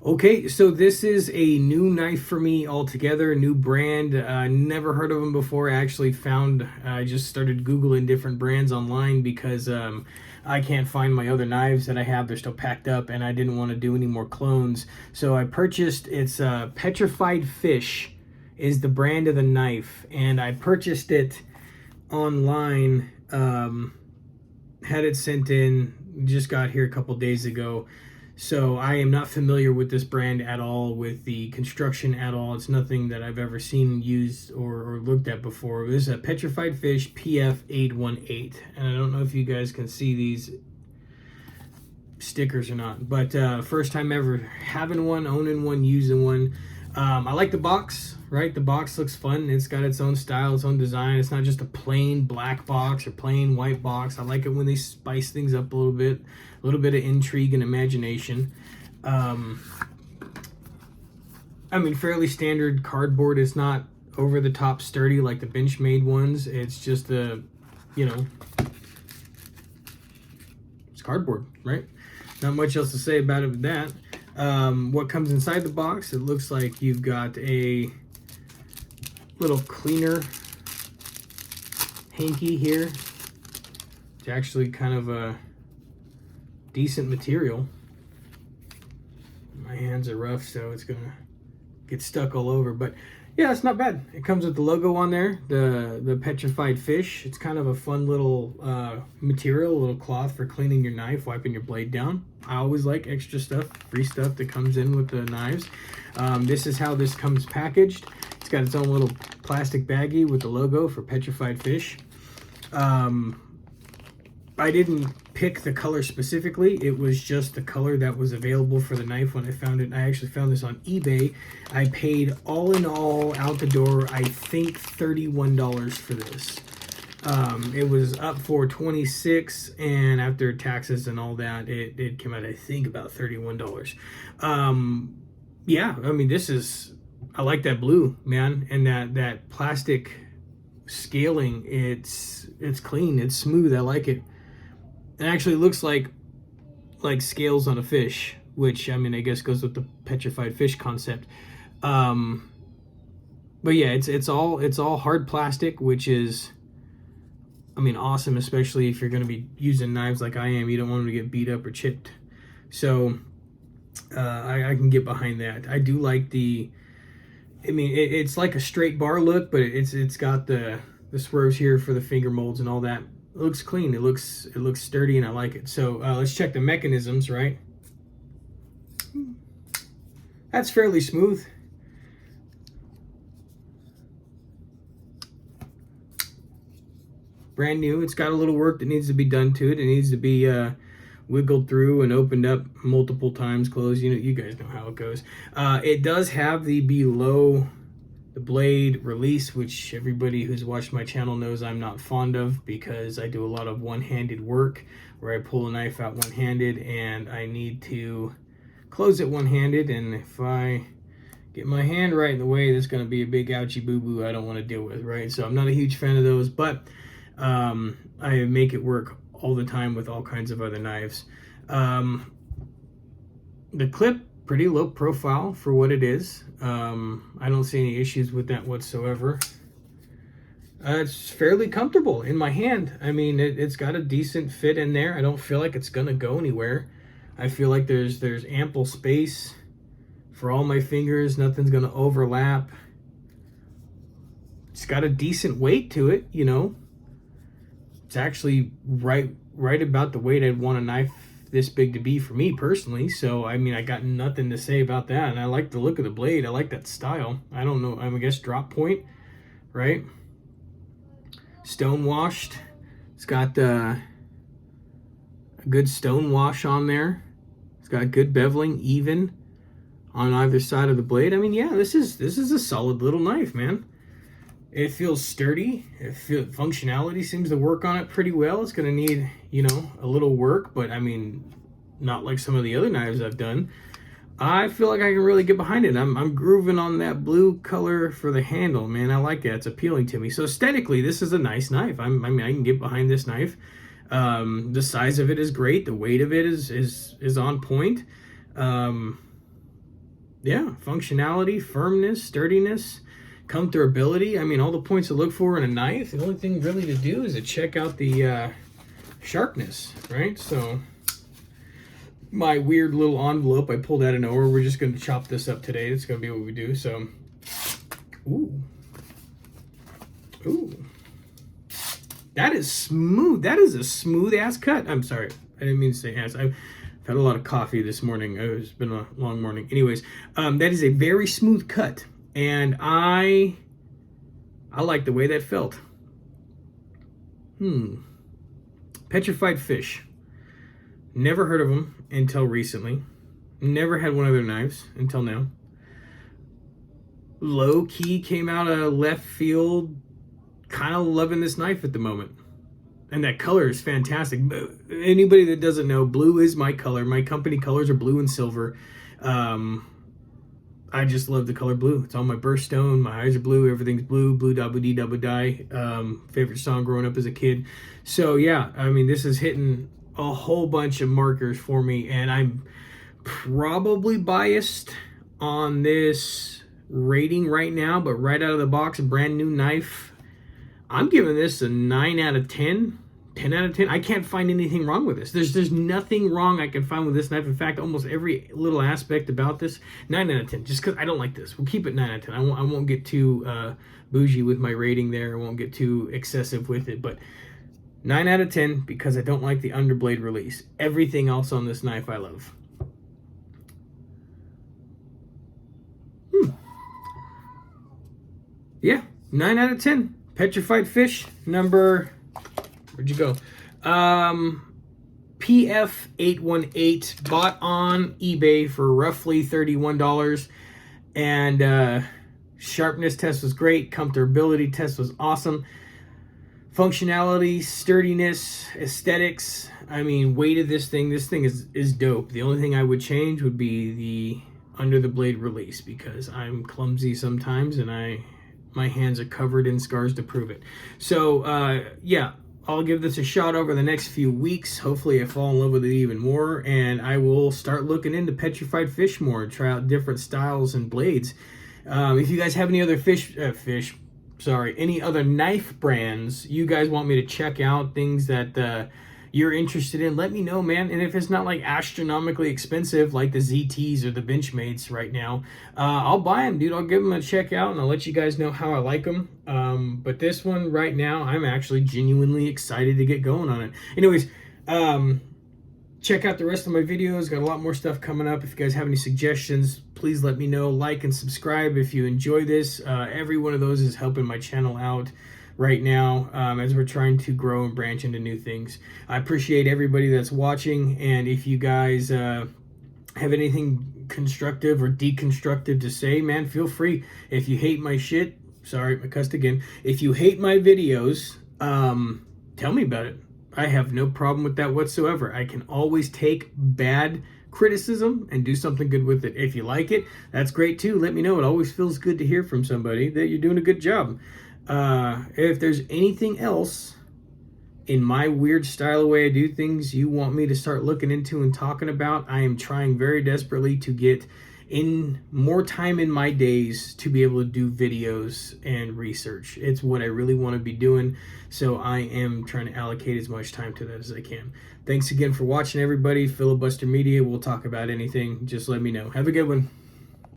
Okay, so this is a new knife for me altogether, new brand. Never heard of them before. I just started Googling different brands online because I can't find my other knives that I have. They're still packed up and I didn't want to do any more clones. So I purchased, it's Petrified Fish is the brand of the knife. And I purchased it online, had it sent in, just got here a couple days ago. So I am not familiar with this brand at all, with the construction at all. It's nothing that I've ever seen used or looked at before. This is a Petrified Fish PF818. And I don't know if you guys can see these stickers or not, but first time ever having one, owning one, using one. I like the box, right? The box looks fun. It's got its own style, its own design. It's not just a plain black box or plain white box. I like it when they spice things up a little bit of intrigue and imagination. I mean, fairly standard cardboard. It's not over the top sturdy like the Benchmade ones. It's just it's cardboard, right? Not much else to say about it with that. What comes inside the box, it looks like you've got a little cleaner hanky here. It's actually kind of a decent material. My hands are rough, so it's gonna get stuck all over, but yeah, it's not bad. It comes with the logo on there, the Petrified Fish. It's kind of a fun little material, a little cloth for cleaning your knife, wiping your blade down. I always like extra stuff, free stuff that comes in with the knives. This is how this comes packaged. It's got its own little plastic baggie with the logo for Petrified Fish. I didn't pick the color specifically. It was just the color that was available for the knife when I found it. I actually found this on eBay. I paid all in all out the door, I think $31 for this. It was up for $26, and after taxes and all that, it came out, I think, about $31. Yeah, I mean, I like that blue, man, and that plastic scaling. It's clean, it's smooth. I like it. It actually looks like scales on a fish, which, I mean, I guess goes with the Petrified Fish concept. But yeah, it's all hard plastic, which is, I mean, awesome, especially if you're going to be using knives like I am. You don't want them to get beat up or chipped. So I can get behind that. I do like I mean, it's like a straight bar look, but it's got the swerves here for the finger molds and all that. It looks clean. It looks sturdy, and I like it. So let's check the mechanisms, right? That's fairly smooth. Brand new. It's got a little work that needs to be done to it. It needs to be wiggled through and opened up multiple times, closed. You guys know how it goes. It does have the below the blade release, which everybody who's watched my channel knows I'm not fond of, because I do a lot of one-handed work where I pull a knife out one-handed and I need to close it one-handed, and if I get my hand right in the way, there's going to be a big ouchie boo-boo I don't want to deal with, right? So I'm not a huge fan of those, but I make it work all the time with all kinds of other knives. The clip, pretty low profile for what it is. I don't see any issues with that whatsoever. It's fairly comfortable in my hand. I mean, it's got a decent fit in there. I don't feel like it's gonna go anywhere. I feel like there's ample space for all my fingers. Nothing's gonna overlap. It's got a decent weight to it, you know. It's actually right about the weight I'd want a knife this big to be for me personally. So I mean, I got nothing to say about that, and I like the look of the blade. I like that style. I don't know, I guess drop point, right? Stone washed. It's got a good stone wash on there. It's got good beveling, even on either side of the blade. I mean, yeah, this is a solid little knife, man. It feels sturdy. Functionality seems to work on it pretty well. It's going to need, a little work, but I mean, not like some of the other knives I've done. I feel like I can really get behind it. I'm grooving on that blue color for the handle, man. I like it. It's appealing to me. So aesthetically, this is a nice knife. I mean, I can get behind this knife. The size of it is great. The weight of it is on point. Yeah, functionality, firmness, sturdiness, comfortability. I mean, all the points to look for in a knife. The only thing really to do is to check out the sharpness, right? So my weird little envelope I pulled out of nowhere. We're just going to chop this up today. It's going to be what we do. So, ooh. That is smooth. That is a smooth ass cut. I'm sorry. I didn't mean to say ass. I've had a lot of coffee this morning. It's been a long morning. Anyways, that is a very smooth cut. And I like the way that felt. Petrified Fish. Never heard of them until recently. Never had one of their knives until now. Low key came out of left field. Kind of loving this knife at the moment. And that color is fantastic. Anybody that doesn't know, blue is my color. My company colors are blue and silver. I just love the color blue. It's on my birthstone. My eyes are blue. Everything's blue. Blue double D double die. Favorite song growing up as a kid. So yeah, I mean, this is hitting a whole bunch of markers for me, and I'm probably biased on this rating right now, but right out of the box, a brand new knife, I'm giving this a 9 out of 10, 10 out of 10. I can't find anything wrong with this. There's nothing wrong I can find with this knife. In fact, almost every little aspect about this, 9 out of 10, just because I don't like this. We'll keep it 9 out of 10. I won't get too bougie with my rating there. I won't get too excessive with it, but 9 out of 10 because I don't like the underblade release. Everything else on this knife I love. Yeah, 9 out of 10. Petrified Fish, number, where'd you go? PF818, bought on eBay for roughly $31. And sharpness test was great. Comfortability test was awesome. Functionality, sturdiness, aesthetics. I mean, weight of this thing is dope. The only thing I would change would be the under the blade release, because I'm clumsy sometimes and my hands are covered in scars to prove it. So yeah, I'll give this a shot over the next few weeks. Hopefully I fall in love with it even more, and I will start looking into Petrified Fish more, try out different styles and blades. If you guys have any other any other knife brands you guys want me to check out, things that you're interested in, let me know, man. And if it's not like astronomically expensive like the ZTs or the Benchmates right now, I'll buy them, dude. I'll give them a check out and I'll let you guys know how I like them. But this one right now, I'm actually genuinely excited to get going on it. Anyways, check out the rest of my videos. Got a lot more stuff coming up. If you guys have any suggestions, please let me know. Like and subscribe if you enjoy this. Every one of those is helping my channel out right now, as we're trying to grow and branch into new things. I appreciate everybody that's watching, and if you guys have anything constructive or deconstructive to say, man, feel free. If you hate my shit, sorry, I cussed again. If you hate my videos, tell me about it. I have no problem with that whatsoever. I can always take bad criticism and do something good with it. If you like it, that's great too. Let me know. It always feels good to hear from somebody that you're doing a good job. If there's anything else in my weird style of way I do things you want me to start looking into and talking about, I am trying very desperately to get in more time in my days to be able to do videos and research. It's what I really want to be doing, so I am trying to allocate as much time to that as I can. Thanks again for watching, everybody. Phillibuster Media. We'll talk about anything. Just let me know. Have a good one.